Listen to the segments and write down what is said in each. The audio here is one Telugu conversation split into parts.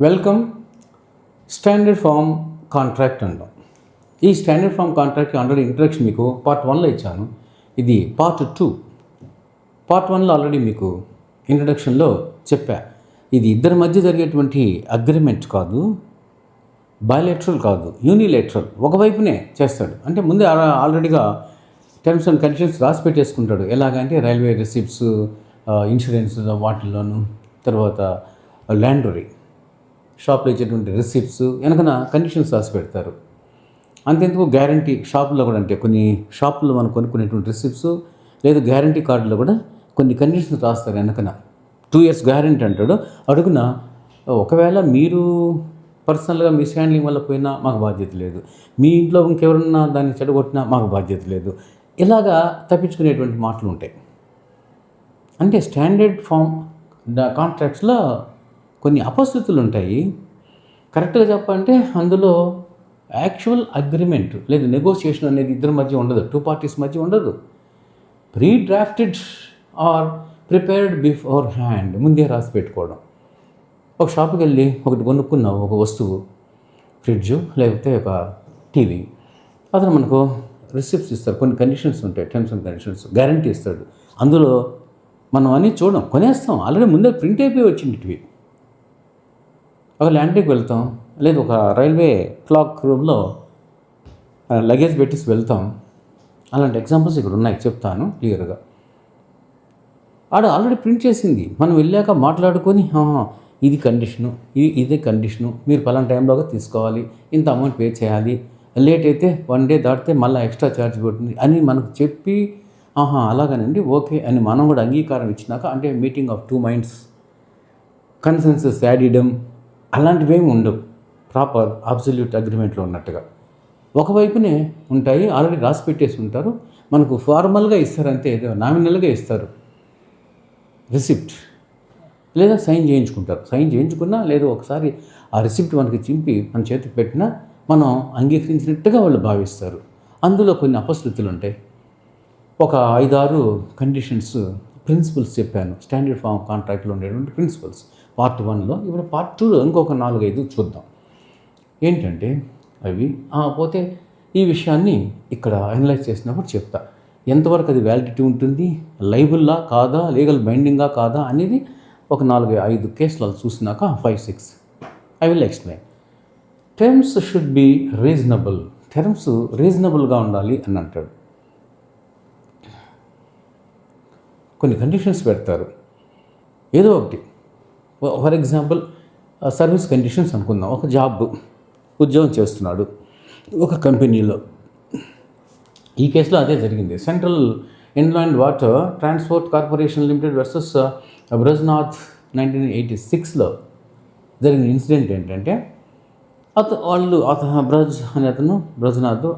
వెల్కమ్. స్టాండర్డ్ ఫామ్ కాంట్రాక్ట్ అంటాం. ఈ standard form contract already introduction మీకు పార్ట్ 1లో ఇచ్చాను. ఇది పార్ట్ 2. పార్ట్ 1లో ఆల్రెడీ మీకు ఇంట్రడక్షన్లో చెప్పా. ఇది ఇద్దరి మధ్య జరిగేటువంటి అగ్రిమెంట్ కాదు, బయలేటరల్ కాదు, యూనిలేటరల్. ఒకవైపునే చేస్తాడు. అంటే ముందే ఆల్రెడీగా టర్మ్స్ అండ్ కండిషన్స్ రాసి పెట్టేసుకుంటాడు. ఎలాగంటే రైల్వే రిసిప్ట్స్, ఇన్సూరెన్స్ వాటిల్లోనూ, తర్వాత ల్యాండరీ షాప్లో ఇచ్చేటువంటి రిసిప్ట్స్ వెనకన కండిషన్స్ రాసి పెడతారు. అంతెందుకు గ్యారంటీ షాపుల్లో కూడా, అంటే కొన్ని షాపుల్లో మనం కొనుక్కునేటువంటి రిసిప్ట్స్ లేదా గ్యారంటీ కార్డులో కూడా కొన్ని కండిషన్స్ రాస్తారు వెనకన. 2 years గ్యారంటీ అంటాడు. అడుగున ఒకవేళ మీరు పర్సనల్గా మిస్ హ్యాండ్లింగ్ వల్ల పోయినా మాకు బాధ్యత లేదు, మీ ఇంట్లో ఇంకెవరన్నా దాన్ని చెడగొట్టినా మాకు బాధ్యత లేదు. ఇలాగా తప్పించుకునేటువంటి మాటలు ఉంటాయి. అంటే స్టాండర్డ్ ఫామ్ కాంట్రాక్ట్స్లో కొన్ని అపశృతులు ఉంటాయి. కరెక్ట్గా చెప్పాలంటే అందులో యాక్చువల్ అగ్రిమెంట్ లేదా నెగోషియేషన్ అనేది ఇద్దరి మధ్య ఉండదు, 2 parties మధ్య ఉండదు. Pre drafted or prepared beforehand, ముందే రాసి పెట్టుకోవడం. ఒక షాప్కి వెళ్ళి ఒకటి కొనుక్కున్నావు, ఒక వస్తువు, ఫ్రిడ్జ్ లేకపోతే ఒక టీవీ, అతను మనకు రిసిప్ట్స్ ఇస్తారు, కొన్ని కండిషన్స్ ఉంటాయి, టర్మ్స్ అండ్ కండిషన్స్, గ్యారంటీ ఇస్తాడు. అందులో మనం అన్నీ చూడం, కొనేస్తాం, ఆల్రెడీ ముందే ప్రింట్ అయిపోయి వచ్చింది. ఒక ల్యాండ్కి వెళ్తాం, లేదు ఒక రైల్వే క్లాక్ రూమ్లో లగేజ్ పెట్టేసి వెళ్తాం. అలాంటి ఎగ్జాంపుల్స్ ఇక్కడ ఉన్నాయి, చెప్తాను క్లియర్గా. ఆల్రెడీ ప్రింట్ చేసింది, మనం వెళ్ళాక మాట్లాడుకొని ఇది కండిషను, ఇదే కండిషను, మీరు పలానా టైంలోగా తీసుకోవాలి, ఇంత అమౌంట్ పే చేయాలి, లేట్ అయితే 1 day దాటితే మళ్ళీ ఎక్స్ట్రా ఛార్జ్ పడుతుంది అని మనకు చెప్పి అలాగనండి ఓకే అని మనం కూడా అంగీకారం ఇచ్చినాక, అంటే మీటింగ్ ఆఫ్ 2 minds, కన్సెన్సస్ యాడిడమ్ అలాంటివేమి ఉండవు. ప్రాపర్ అబ్సల్యూట్ అగ్రిమెంట్లో ఉన్నట్టుగా ఒకవైపునే ఉంటాయి, ఆల్రెడీ రాసి పెట్టేసి ఉంటారు. మనకు ఫార్మల్గా ఇస్తారంటే, ఏదో నామినల్గా ఇస్తారు రిసిప్ట్, లేదా సైన్ చేయించుకుంటారు. సైన్ చేయించుకున్నా లేదా ఒకసారి ఆ రిసిప్ట్ మనకి చింపి మన చేతికి పెట్టినా మనం అంగీకరించినట్టుగా వాళ్ళు భావిస్తారు. అందులో కొన్ని అపశృతులు ఉంటాయి. ఒక 5-6 కండిషన్స్, ప్రిన్సిపల్స్ చెప్పాను. స్టాండర్డ్ ఫామ్ కాంట్రాక్ట్లో ఉండేటువంటి ప్రిన్సిపల్స్ పార్ట్ 1లో. ఇప్పుడు పార్ట్ 2లో ఇంకొక 4-5 చూద్దాం. ఏంటంటే అవి పోతే ఈ విషయాన్ని ఇక్కడ అనలైజ్ చేసినప్పుడు చెప్తా. ఎంతవరకు అది వ్యాలిడిటీ ఉంటుంది, లైబుల్లా కాదా, లీగల్ బైండింగా కాదా అనేది ఒక 4-5 కేసులు చూసినాక 5-6 I will explain. Terms should be reasonable. Terms రీజనబుల్గా ఉండాలి అని అంటాడు. కొన్ని కండిషన్స్ పెడతారు, ఏదో ఒకటి. ఫర్ ఎగ్జాంపుల్ సర్వీస్ కండిషన్స్ అనుకుందాం. ఒక ఉద్యోగం చేస్తున్నాడు ఒక కంపెనీలో. ఈ కేసులో అదే జరిగింది. Central inland water transport corporation limited versus Brajnath 1986లో జరిగిన ఇన్సిడెంట్ ఏంటంటే, బ్రజ్ అనే అతను, బ్రజ్నాథ్,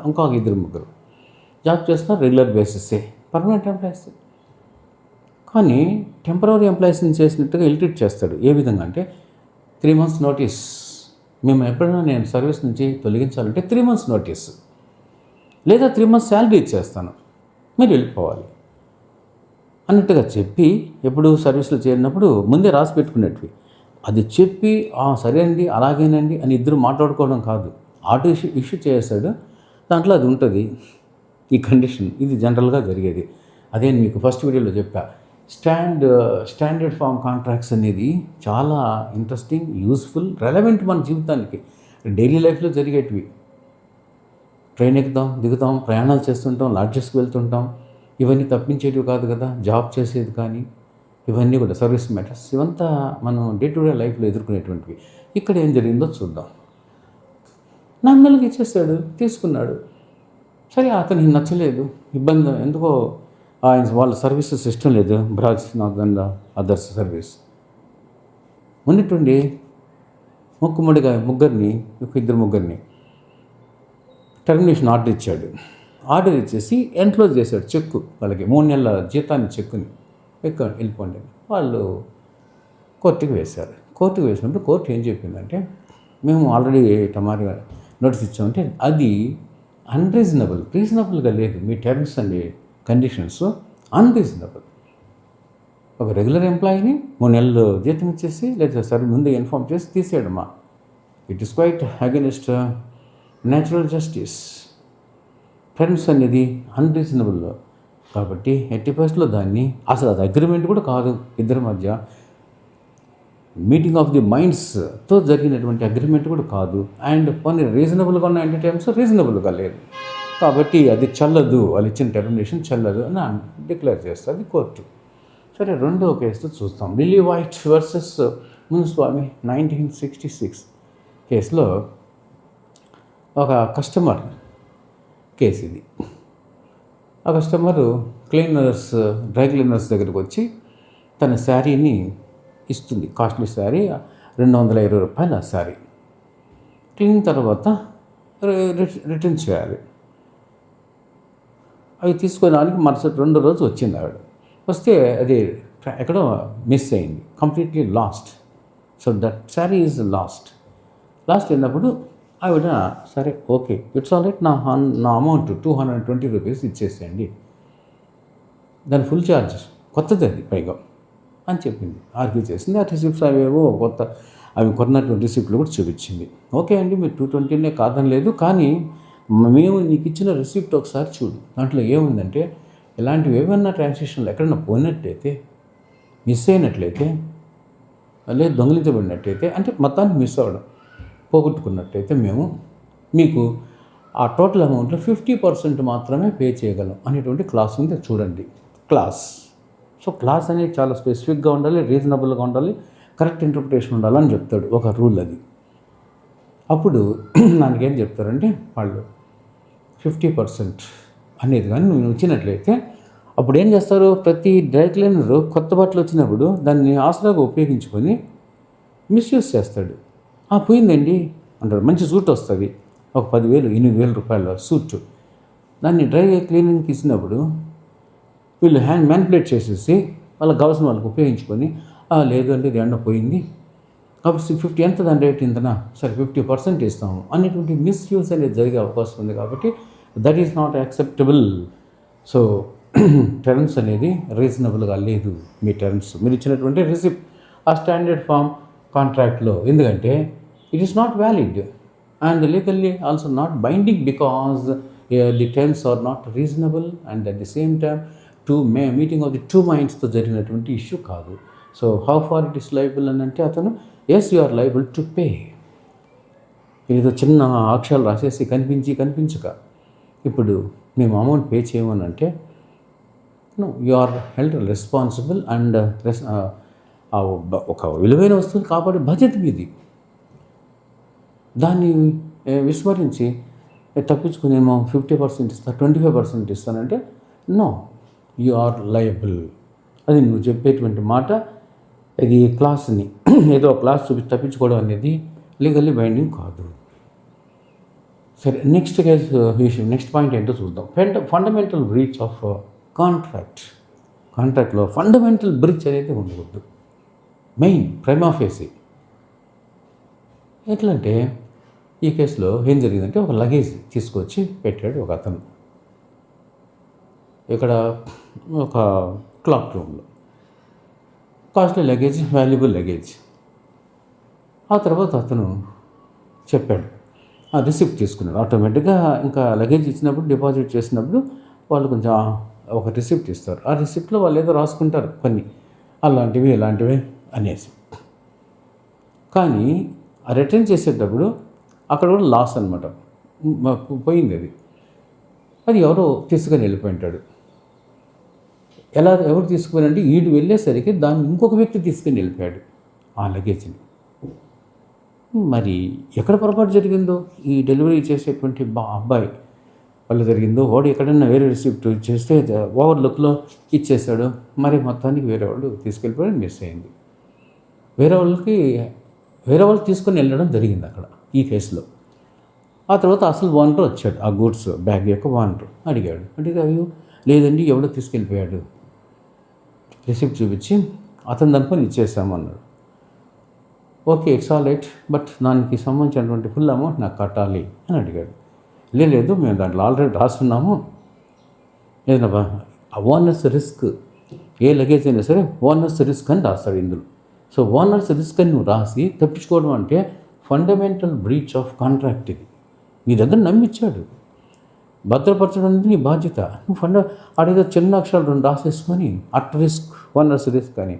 ఇంకొక 2-3 జాబ్ చేస్తున్నారు. రెగ్యులర్ బేసిసే, పర్మనెంట్ ఎంప్లాయీస్. కానీ టెంపరరీ ఎంప్లాయీస్ని చేసినట్టుగా ఇల్ట్రీట్ చేస్తాడు. ఏ విధంగా అంటే 3 months నోటీస్, మేము ఎప్పుడైనా నేను సర్వీస్ నుంచి తొలగించాలంటే 3 months నోటీస్, లేదా 3 months శాలరీ ఇచ్చేస్తాను, మీరు వెళ్ళిపోవాలి అన్నట్టుగా చెప్పి, ఎప్పుడు సర్వీస్లో చేరినప్పుడు ముందే రాసి పెట్టుకునేటివి. అది చెప్పి సరే అండి అలాగేనండి అని ఇద్దరు మాట్లాడుకోవడం కాదు, ఆటో ఇష్యూ చేస్తాడు. దాంట్లో అది ఉంటుంది, ఈ కండిషన్. ఇది జనరల్గా జరిగేది. అదే మీకు ఫస్ట్ వీడియోలో చెప్పా. స్టాండర్డ్ ఫామ్ కాంట్రాక్ట్స్ అనేది చాలా ఇంట్రెస్టింగ్, యూస్ఫుల్, రెలవెంట్ మన జీవితానికి, డైలీ లైఫ్లో జరిగేటివి. ట్రైన్ ఎక్కుతాం, దిగుతాం, ప్రయాణాలు చేస్తుంటాం, లాడ్జెస్కి వెళ్తుంటాం. ఇవన్నీ తప్పించేటివి కాదు కదా. జాబ్ చేసేది కానీ ఇవన్నీ కూడా సర్వీస్ మ్యాటర్స్, ఇవంతా మనం డే టు డే లైఫ్లో ఎదుర్కొనేటువంటివి. ఇక్కడ ఏం జరిగిందో చూద్దాం. నామినల్గా ఇచ్చేసాడు, తీసుకున్నాడు. సరే, అతనికి నచ్చలేదు, ఇబ్బంది, ఎందుకో వాళ్ళ సర్వీసెస్ ఇష్టం లేదు. బ్రాజ్ నాథ్ అండ్ అదర్స్ సర్వీస్ ఉన్నట్టుండి ముగ్గురిని, 2-3 టర్మినేషన్ ఆర్డర్ ఇచ్చాడు. ఆర్డర్ ఇచ్చేసి ఎన్క్లోజ్ చేశాడు చెక్కు, వాళ్ళకి 3 నెలల జీతాన్ని చెక్కుని వెళ్ళిపోండి. వాళ్ళు కోర్టుకి వేశారు. కోర్టుకు వేసినప్పుడు కోర్టు ఏం చెప్పిందంటే, మేము ఆల్రెడీ టమారీ నోటీస్ ఇచ్చామంటే అది ఒక రెగ్యులర్ ఎంప్లాయీని 3 నెలలు జీతం ఇచ్చేసి లేదా సరే ముందు ఇన్ఫార్మ్ చేసి తీసేయడమా? It is quite against natural justice. Terms అనేది అన్రీజనబుల్. కాబట్టి 80% దాన్ని అసలు అది అగ్రిమెంట్ కూడా కాదు, ఇద్దరి మధ్య మీటింగ్ ఆఫ్ ది మైండ్స్తో జరిగినటువంటి అగ్రిమెంట్ కూడా కాదు. అండ్ కొన్ని రీజనబుల్గా ఉన్న టర్మ్స్ రీజనబుల్గా లేదు. కాబట్టి అది చెల్లదు, వాళ్ళు ఇచ్చిన టెర్మినేషన్ చెల్లదు అని డిక్లేర్ చేస్తుంది కోర్టు. సరే, రెండో కేసు చూస్తాం. లిల్లీ వైట్ వర్సెస్ మున్స్వామి 1966 కేసులో ఒక కస్టమర్ కేసు ఇది. ఆ కస్టమరు డ్రై క్లీనర్స్ దగ్గరికి వచ్చి తన శారీని ఇస్తుంది. కాస్ట్లీ శారీ, 220 రూపాయల శారీ. క్లీన్ తర్వాత రిటర్న్ చేయాలి. అవి తీసుకోవడానికి మరుసటి 2 రోజు వచ్చింది ఆవిడ. వస్తే అది ఎక్కడో మిస్ అయింది, completely last. So that sari is lost అయినప్పుడు ఆవిడ సరే ఓకే ఇట్స్ ఆల్ రైట్, నా అమౌంట్ 220 రూపీస్ ఇచ్చేసేయండి, దాని ఫుల్ ఛార్జ్, కొత్తది అది పైగా అని చెప్పింది. ఆర్గ్యూ చేసింది. ఆ రిసిప్ట్స్ అవేవో అవి కొన్నటువంటి రిసిప్ట్లు కూడా చూపించింది. ఓకే అండి, మీరు 220 కాదని లేదు, కానీ మేము నీకు ఇచ్చిన రిసిప్ట్ ఒకసారి చూడు. దాంట్లో ఏముందంటే ఇలాంటివి ఏమన్నా ట్రాన్సాక్షన్లు ఎక్కడన్నా పోయినట్లయితే, మిస్ అయినట్లయితే, లేదు దొంగిలించబడినట్లయితే, అంటే మొత్తాన్ని మిస్ అవ్వడం, పోగొట్టుకున్నట్టయితే మేము మీకు ఆ టోటల్ అమౌంట్లో 50% మాత్రమే పే చేయగలం అనేటువంటి క్లాస్ ఉంది. చూడండి క్లాస్. సో క్లాస్ అనేది చాలా స్పెసిఫిక్గా ఉండాలి, రీజనబుల్గా ఉండాలి, కరెక్ట్ ఇంటర్ప్రిటేషన్ ఉండాలని చెప్తాడు ఒక రూల్ అది. అప్పుడు దానికేం చెప్తారంటే వాళ్ళు 50% అనేది కానీ నువ్వు ఇచ్చినట్లయితే అప్పుడు ఏం చేస్తారు, ప్రతి డ్రై క్లీనరు కొత్త బట్టలు వచ్చినప్పుడు దాన్ని ఆసరాగా ఉపయోగించుకొని మిస్యూజ్ చేస్తాడు. పోయిందండి అంటారు, మంచి సూట్ వస్తుంది, ఒక 10,000-8,000 రూపాయల సూట్, దాన్ని డ్రై క్లీనింగ్కి ఇచ్చినప్పుడు వీళ్ళు మ్యానిపులేట్ చేసేసి వాళ్ళకి కావాల్సిన వాళ్ళకి ఉపయోగించుకొని లేదు అంటే ఇది ఎండ పోయింది కాబట్టి 50 ఎంత దాని రేట్ ఇంతనా, సరే 50% ఇస్తాము అనేటువంటి మిస్యూజ్ అనేది జరిగే అవకాశం ఉంది. కాబట్టి that is not acceptable. So terms అనేది రీజనబుల్గా లేదు. మీ టర్మ్స్ మీరు ఇచ్చినటువంటి రిసిప్ట్ ఆ స్టాండర్డ్ ఫామ్ కాంట్రాక్ట్లో, ఎందుకంటే it is not valid and legally also not binding because the terms are not reasonable and at the same time meeting of the two మైండ్స్తో జరిగినటువంటి ఇష్యూ కాదు. So how far it is liable అని అంటే అతను yes you are liable to pay. ఏదో చిన్న అక్షరాలు రాసేసి కనిపించక ఇప్పుడు మేము అమౌంట్ పే చేయమని అంటే no, you are held responsible and ఒక విలువైన వస్తువుని కాపాడే బాధ్యత మీది. దాన్ని విస్మరించి తప్పించుకునేమో 50% ఇస్తా, 25% ఇస్తానంటే నో, యు ఆర్ లయబుల్. అది నువ్వు చెప్పేటువంటి మాట. ఇది క్లాస్ని ఏదో క్లాస్ తప్పించుకోవడం అనేది లీగల్లీ బైండింగ్ కాదు. సరే, నెక్స్ట్ పాయింట్ ఏంటో చూద్దాం. ఫండమెంటల్ బ్రీచ్ ఆఫ్ కాంట్రాక్ట్లో ఫండమెంటల్ బ్రీచ్ అనేది ఉండకూడదు. Main prima facie. ఎట్లంటే ఈ కేసులో ఏం జరిగిందంటే ఒక లగేజ్ తీసుకొచ్చి పెట్టాడు ఒక అతను ఇక్కడ ఒక క్లాక్ రూమ్లో. Costly luggage, valuable luggage. ఆ తర్వాత అతను చెప్పాడు, ఆ రిసిప్ట్ తీసుకున్నాడు. ఆటోమేటిక్గా ఇంకా లగేజ్ ఇచ్చినప్పుడు, డిపాజిట్ చేసినప్పుడు వాళ్ళు కొంచెం ఒక రిసిప్ట్ ఇస్తారు. ఆ రిసిప్ట్లో వాళ్ళు ఏదో రాసుకుంటారు కొన్ని అలాంటివి ఇలాంటివి అనేసి. కానీ ఆ రిటర్న్ చేసేటప్పుడు అక్కడ కూడా లాస్ అనమాట, పోయింది. అది ఎవరో తీసుకొని వెళ్ళిపోయింటాడు. ఎవరు తీసుకుపోయారంటే వీడు వెళ్ళేసరికి దాన్ని ఇంకొక వ్యక్తి తీసుకొని వెళ్ళిపోయాడు ఆ లగేజ్ని. మరి ఎక్కడ పొరపాటు జరిగిందో, ఈ డెలివరీ చేసేటువంటి అబ్బాయి వల్ల జరిగిందో, వాడు ఎక్కడైనా వేరే రిసిప్ట్ చేస్తే ఓవర్లుక్లో ఇచ్చేసాడు. మరి మొత్తానికి వేరే వాళ్ళు తీసుకెళ్ళిపోయి మిస్ అయింది. వేరే వాళ్ళు తీసుకొని వెళ్ళడం జరిగింది అక్కడ ఈ కేసులో. ఆ తర్వాత అసలు ఓనర్ వచ్చాడు, ఆ గూడ్స్ బ్యాగ్ యొక్క ఓనర్ అడిగాడు. అంటే అయ్యో లేదండి, ఎవడో తీసుకెళ్ళిపోయాడు, రిసిప్ట్ చూపించి అతను దానిపైన ఇచ్చేసామన్నాడు. Okay, it's all right, but దానికి సంబంధించినటువంటి ఫుల్ అమౌంట్ నాకు కట్టాలి అని అడిగాడు. లేదు, మేము దాంట్లో ఆల్రెడీ రాస్తున్నాము, ఏదైనా ఓనర్స్ రిస్క్ ఏ లగేజ్ అయినా సరే ఓనర్స్ రిస్క్ అని రాస్తాడు ఇందులో. సో ఓనర్స్ రిస్క్ అని నువ్వు రాసి తప్పించుకోవడం అంటే ఫండమెంటల్ బ్రీచ్ ఆఫ్ కాంట్రాక్ట్. ఇది నీ దగ్గర నమ్మిచ్చాడు, భద్రపరచడం అనేది నీ బాధ్యత. నువ్వు ఆడేదో చిన్న అక్షరాలు 2 రాసేసుకొని అట్ రిస్క్, ఓనర్స్ రిస్క్ అని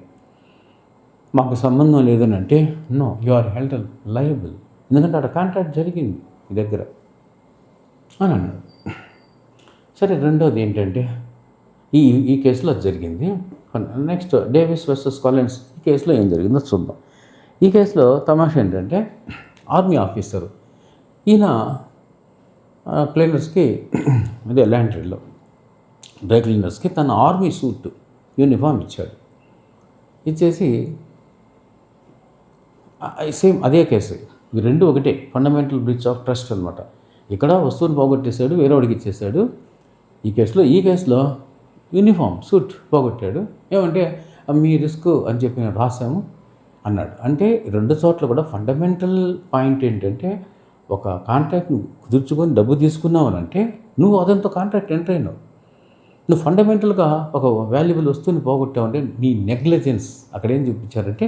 మాకు సంబంధం లేదని అంటే no, you are held liable. ఎందుకంటే అక్కడ కాంట్రాక్ట్ జరిగింది మీ దగ్గర అని అన్నాడు. సరే, రెండోది ఏంటంటే ఈ కేసులో అది జరిగింది. నెక్స్ట్ డేవిస్ వర్సెస్ కాలిన్స్, ఈ కేసులో ఏం జరిగిందో చూద్దాం. ఈ కేసులో తమాషా ఏంటంటే ఆర్మీ ఆఫీసరు ఈయన క్లీనర్స్కి అదే ల్యాండ్రీలో డ్రై క్లీనర్స్కి తన ఆర్మీ సూట్ యూనిఫామ్ ఇచ్చాడు. ఇచ్చేసి సేమ్ అదే కేసు, ఈ రెండు ఒకటే, ఫండమెంటల్ బ్రీచ్ ఆఫ్ ట్రస్ట్ అనమాట. ఇక్కడ వస్తువుని పోగొట్టేశాడు, వేరే వాడికి ఇచ్చేసాడు. ఈ కేసులో యూనిఫామ్ సూట్ పోగొట్టాడు. ఏమంటే మీ రిస్క్ అని చెప్పి నేను రాశాము అన్నాడు. అంటే 2 చోట్ల కూడా ఫండమెంటల్ పాయింట్ ఏంటంటే, ఒక కాంట్రాక్ట్ నువ్వు కుదుర్చుకొని డబ్బు తీసుకున్నావు అని అంటే నువ్వు అదంతా కాంట్రాక్ట్ ఎంటర్ అయినావు. నువ్వు ఫండమెంటల్గా ఒక వాల్యుబుల్ వస్తువుని పోగొట్టావు అంటే నీ నెగ్లిజెన్స్. అక్కడ ఏం చూపించారంటే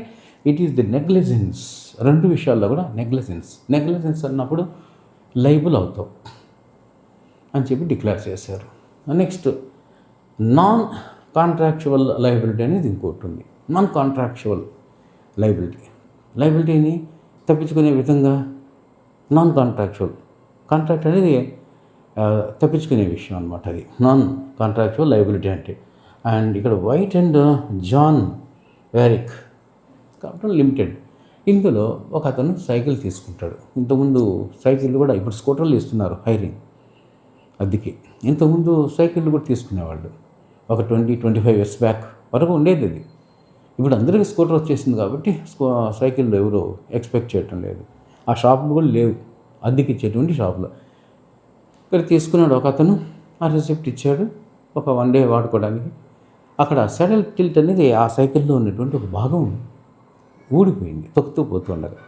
ఇట్ ఈస్ ది నెగ్లిజెన్స్. 2 విషయాల్లో కూడా నెగ్లిజెన్స్ అన్నప్పుడు లైబుల్ అవుతావు అని చెప్పి డిక్లేర్ చేశారు. నెక్స్ట్ నాన్ కాంట్రాక్చువల్ లయబిలిటీ అనేది ఇంకోటి ఉంది. నాన్ కాంట్రాక్చువల్ లయబిలిటీని తప్పించుకునే విధంగా నాన్ కాంట్రాక్ట్ అనేది తప్పించుకునే విషయం అనమాట. అది నాన్ కాంట్రాక్చువల్ లయబిలిటీ అంటే. అండ్ ఇక్కడ వైట్ అండ్ జాన్ వ్యారిక్ కాబట్టి లిమిటెడ్, ఇందులో ఒక అతను సైకిల్ తీసుకుంటాడు. ఇంతకుముందు సైకిళ్ళు కూడా, ఇప్పుడు స్కూటర్లు ఇస్తున్నారు హైరింగ్ అద్దెకి. ఇంతకుముందు సైకిళ్ళు కూడా తీసుకునేవాళ్ళు. ఒక 20-25 years బ్యాక్ వరకు ఉండేది అది. ఇప్పుడు అందరికీ స్కూటర్ వచ్చేసింది కాబట్టి సైకిళ్ళు ఎవరు ఎక్స్పెక్ట్ చేయటం లేదు. ఆ షాపులు కూడా లేవు, అద్దెకి ఇచ్చేటువంటి షాపులో. ఇక్కడ తీసుకున్నాడు ఒక అతను, ఆ రిసిప్ట్ ఇచ్చాడు ఒక 1 day వాడుకోవడానికి. అక్కడ సెడల్ టిల్ట్ అనేది ఆ సైకిల్లో ఉన్నటువంటి ఒక భాగం ఊడిపోయింది, తొక్కుతూ పోతుండగా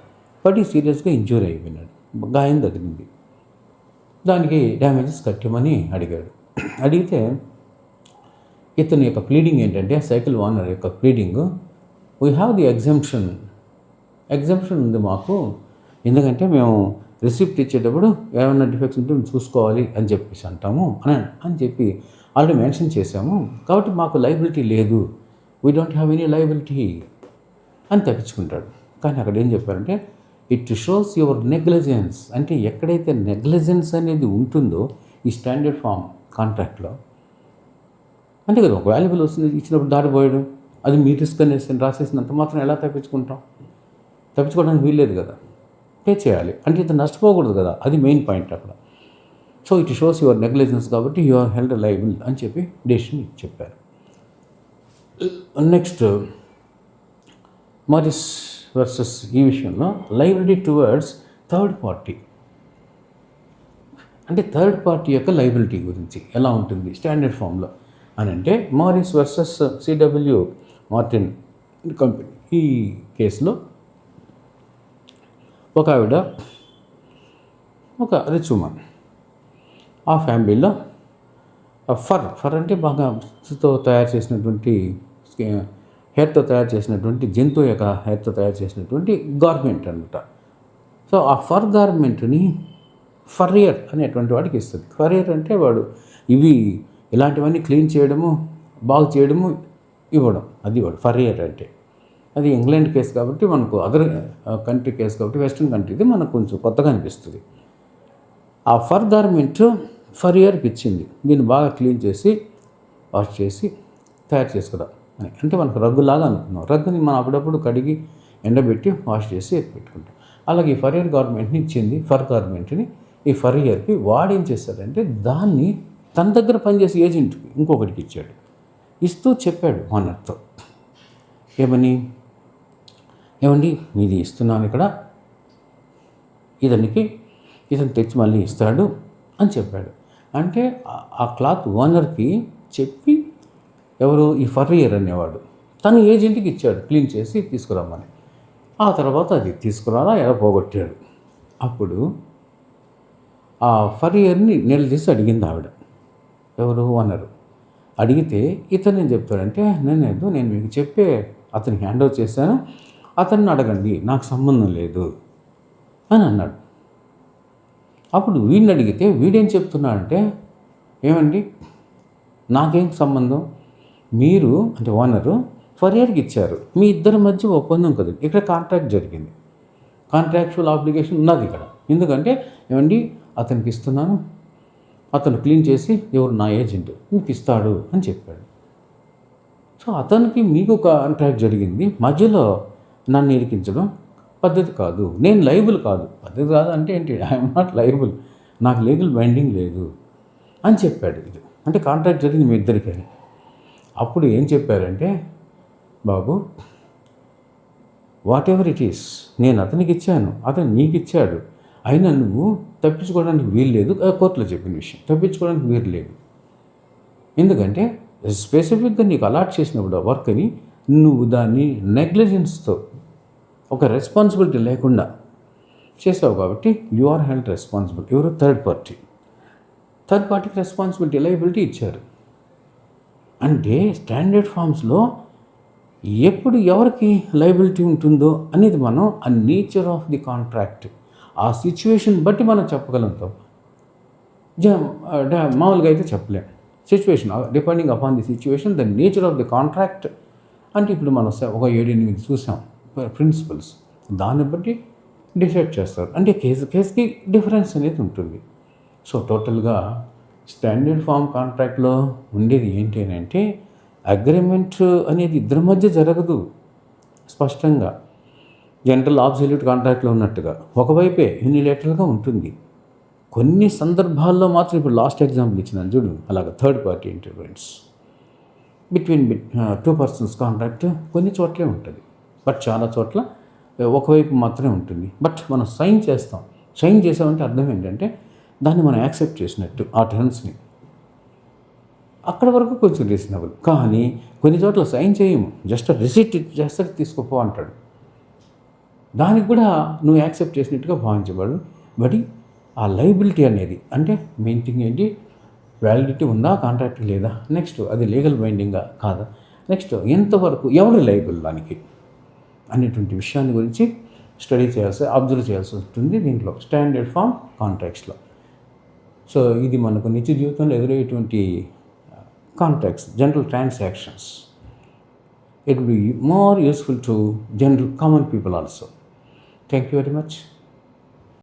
పడి సీరియస్గా ఇంజ్యూర్ అయిపోయినాడు, గాయం తగిలింది. దానికి డ్యామేజెస్ కట్టమని అడిగాడు. అడిగితే ఇతని యొక్క ప్లీడింగ్ ఏంటంటే, సైకిల్ ఓనర్ యొక్క pleading, we have the exemption ఉంది మాకు, ఎందుకంటే మేము రిసిప్ట్ ఇచ్చేటప్పుడు ఏమైనా డిఫెక్ట్స్ ఉంటే మేము చూసుకోవాలి అని చెప్పేసి అంటాము అని చెప్పి ఆల్రెడీ మెన్షన్ చేశాము, కాబట్టి మాకు లయబిలిటీ లేదు, we don't have any liability అని తప్పించుకుంటాడు. కానీ అక్కడ ఏం చెప్పారంటే ఇట్ షోస్ యువర్ నెగ్లిజెన్స్. అంటే ఎక్కడైతే నెగ్లిజెన్స్ అనేది ఉంటుందో ఈ స్టాండర్డ్ ఫామ్ కాంట్రాక్ట్లో, అంటే కదా ఒక వాల్యుబుల్ వస్తుంది ఇచ్చినప్పుడు దారిపోయాడు, అది మీ రిస్క్ అనేసి రాసేసినంత మాత్రం ఎలా తప్పించుకోవడానికి వీల్లేదు కదా, పే చేయాలి. అంటే ఇతను నష్టపోకూడదు కదా, అది మెయిన్ పాయింట్ అక్కడ. So it shows your negligence కాబట్టి యు ఆర్ హెల్డ్ లయబుల్ అని చెప్పి డెసిషన్ చెప్పారు. నెక్స్ట్ మారిస్ వర్సెస్ ఈ విషయంలో లయబిలిటీ టువర్డ్స్ థర్డ్ పార్టీ. అంటే థర్డ్ పార్టీ యొక్క లయబిలిటీ గురించి ఎలా ఉంటుంది స్టాండర్డ్ ఫామ్లో అని అంటే, Morris versus CW Martin company. ఈ కేసులో ఒక ఆవిడ, ఒక రిచ్ ఉమెన్, ఆ ఫ్యామిలీలో ఫర్ అంటే బాగా తయారు చేసినటువంటి హెయిర్తో తయారు చేసినటువంటి జంతువు యొక్క హెయిర్తో తయారు చేసినటువంటి గార్మెంట్ అనమాట. సో ఆ ఫర్ గార్మెంట్ని ఫర్రియర్ అనేటువంటి వాడికి ఇస్తుంది. ఫర్రియర్ అంటే వాడు ఇలాంటివన్నీ క్లీన్ చేయడము, బాగు చేయడము, ఇవ్వడం, అది వాడు ఫర్రియర్ అంటే. అది ఇంగ్లాండ్ కేసు కాబట్టి మనకు అదర్ కంట్రీ కేసు కాబట్టి వెస్ట్రన్ కంట్రీది మనకు కొంచెం కొత్తగా అనిపిస్తుంది. ఆ ఫర్ గార్మెంట్ ఫర్రియర్కి ఇచ్చింది, దీన్ని బాగా క్లీన్ చేసి వాష్ చేసి తయారు చేసుకురా అని. అంటే మనకు రగ్గులాగా అనుకున్నాం, రగ్గుని మనం అప్పుడప్పుడు కడిగి ఎండబెట్టి వాష్ చేసి పెట్టుకుంటాం. అలాగే ఈ ఫర్రియర్ గార్మెంట్ని ఇచ్చింది, ఫర్ గార్మెంట్ని. ఈ ఫర్రియర్కి వాడేం చేశాడంటే దాన్ని తన దగ్గర పనిచేసే ఏజెంట్కి ఇంకొకటికి ఇచ్చాడు. ఇస్తూ చెప్పాడు ఓనర్తో, ఏమండి ఇది ఇస్తున్నాను ఇక్కడ, ఇతను తెచ్చి మళ్ళీ ఇస్తాడు అని చెప్పాడు. అంటే ఆ క్లాత్ ఓనర్కి చెప్పి ఎవరు ఈ ఫర్రియర్ అనేవాడు తన ఏజెంట్కి ఇచ్చాడు క్లీన్ చేసి తీసుకురమ్మని. ఆ తర్వాత అది తీసుకురాలా ఎలా పోగొట్టాడు. అప్పుడు ఆ ఫర్రియర్ని నిలదీసి అడిగింది ఆవిడ, ఎవరు ఓనరు, అడిగితే ఇతను ఏం చెప్తాడంటే నేను మీకు చెప్పే అతనికి హ్యాండ్ ఓవర్ చేశాను, అతన్ని అడగండి, నాకు సంబంధం లేదు అని అన్నాడు. అప్పుడు వీడిని అడిగితే వీడేం చెప్తున్నాడంటే, ఏమండి నాకేం సంబంధం, మీరు అంటే ఓనరు ఫర్ ఇయర్కి ఇచ్చారు, మీ ఇద్దరి మధ్య ఒప్పందం కదా, ఇక్కడ కాంట్రాక్ట్ జరిగింది, కాంట్రాక్చువల్ ఆబ్లిగేషన్ ఉన్నది ఇక్కడ. ఎందుకంటే ఏమండి అతనికి ఇస్తున్నాను, అతను క్లీన్ చేసి ఎవరు నా ఏజెంట్ మీకు ఇస్తాడు అని చెప్పాడు. సో అతనికి మీకు కాంట్రాక్ట్ జరిగింది, మధ్యలో నన్ను ఇరికించడం పద్ధతి కాదు, నేను లైబుల్ కాదు. పద్ధతి కాదు అంటే ఏంటి, ఐఎమ్ నాట్ లైబుల్, నాకు లీగల్ బైండింగ్ లేదు అని చెప్పాడు. ఇది అంటే కాంట్రాక్ట్ జరిగింది మీ ఇద్దరికి. అప్పుడు ఏం చెప్పారంటే, బాబు వాట్ ఎవర్ ఇట్ ఈస్, నేను అతనికి ఇచ్చాను, అతను నీకు ఇచ్చాడు, అయినా నువ్వు తప్పించుకోవడానికి వీలు లేదు. కోర్టులో చెప్పిన విషయం, తప్పించుకోవడానికి వీలు లేదు. ఎందుకంటే స్పెసిఫిక్గా నీకు అలాట్ చేసినప్పుడు ఆ వర్క్ని నువ్వు దాన్ని నెగ్లిజెన్స్తో, ఒక రెస్పాన్సిబిలిటీ లేకుండా చేసావు కాబట్టి యు ఆర్ హెల్డ్ రెస్పాన్సిబుల్. ఎవరు? థర్డ్ పార్టీకి రెస్పాన్సిబిలిటీ, లయబిలిటీ ఇచ్చారు. అంటే స్టాండర్డ్ ఫార్మ్స్లో ఎప్పుడు ఎవరికి లయబిలిటీ ఉంటుందో అనేది మనం ఆ నేచర్ ఆఫ్ ది కాంట్రాక్ట్, ఆ సిచ్యువేషన్ బట్టి మనం చెప్పగలం తప్ప మామూలుగా అయితే చెప్పలేం. Situation depending upon the situation, the nature of the contract. అంటే ఇప్పుడు మనం ఒక 7-8 చూసాం ప్రిన్సిపల్స్, దాన్ని బట్టి డిసైడ్ చేస్తారు. అంటే కేసుకి డిఫరెన్స్ అనేది ఉంటుంది. సో టోటల్గా స్టాండర్డ్ ఫార్మ్ కాంట్రాక్ట్లో ఉండేది ఏంటి అని అంటే, అగ్రిమెంట్ అనేది ఇద్దరి మధ్య జరగదు. స్పష్టంగా జనరల్ అబ్సల్యూట్ కాంట్రాక్ట్లో ఉన్నట్టుగా ఒకవైపే యూనిలేటరల్గా ఉంటుంది. కొన్ని సందర్భాల్లో మాత్రం, ఇప్పుడు లాస్ట్ ఎగ్జాంపుల్ ఇచ్చినాను చూడు, అలాగ third party intervenes between 2 persons contract కొన్ని చోట్లే ఉంటుంది. బట్ చాలా చోట్ల ఒకవైపు మాత్రమే ఉంటుంది. బట్ మనం సైన్ చేస్తాం. సైన్ చేసామంటే అర్థం ఏంటంటే దాన్ని మనం యాక్సెప్ట్ చేసినట్టు, ఆ టర్మ్స్ని. అక్కడ వరకు కొంచెం రీజనబుల్. కానీ కొన్ని చోట్ల సైన్ చేయము, జస్ట్ రిసిట్ చేస్తే తీసుకోపో అంటాడు. దానికి కూడా నువ్వు యాక్సెప్ట్ చేసినట్టుగా భావించబడు. బట్ ఆ లయబిలిటీ అనేది, అంటే మెయిన్ థింగ్ ఏంటి, వ్యాలిడిటీ ఉందా కాంట్రాక్ట్ లేదా, నెక్స్ట్ అది లీగల్ బైండింగా కాదా, నెక్స్ట్ ఎంతవరకు ఎవరు లయబుల్ దానికి అనేటువంటి విషయాన్ని గురించి స్టడీ అబ్జర్వ్ చేయాల్సి ఉంటుంది దీంట్లో స్టాండర్డ్ ఫార్మ్ కాంట్రాక్ట్స్లో. సో ఇది మనకు నిత్య జీవితంలో ఎదురయ్యేటువంటి contracts, general transactions. It will be more useful to general common people also. Thank you very much.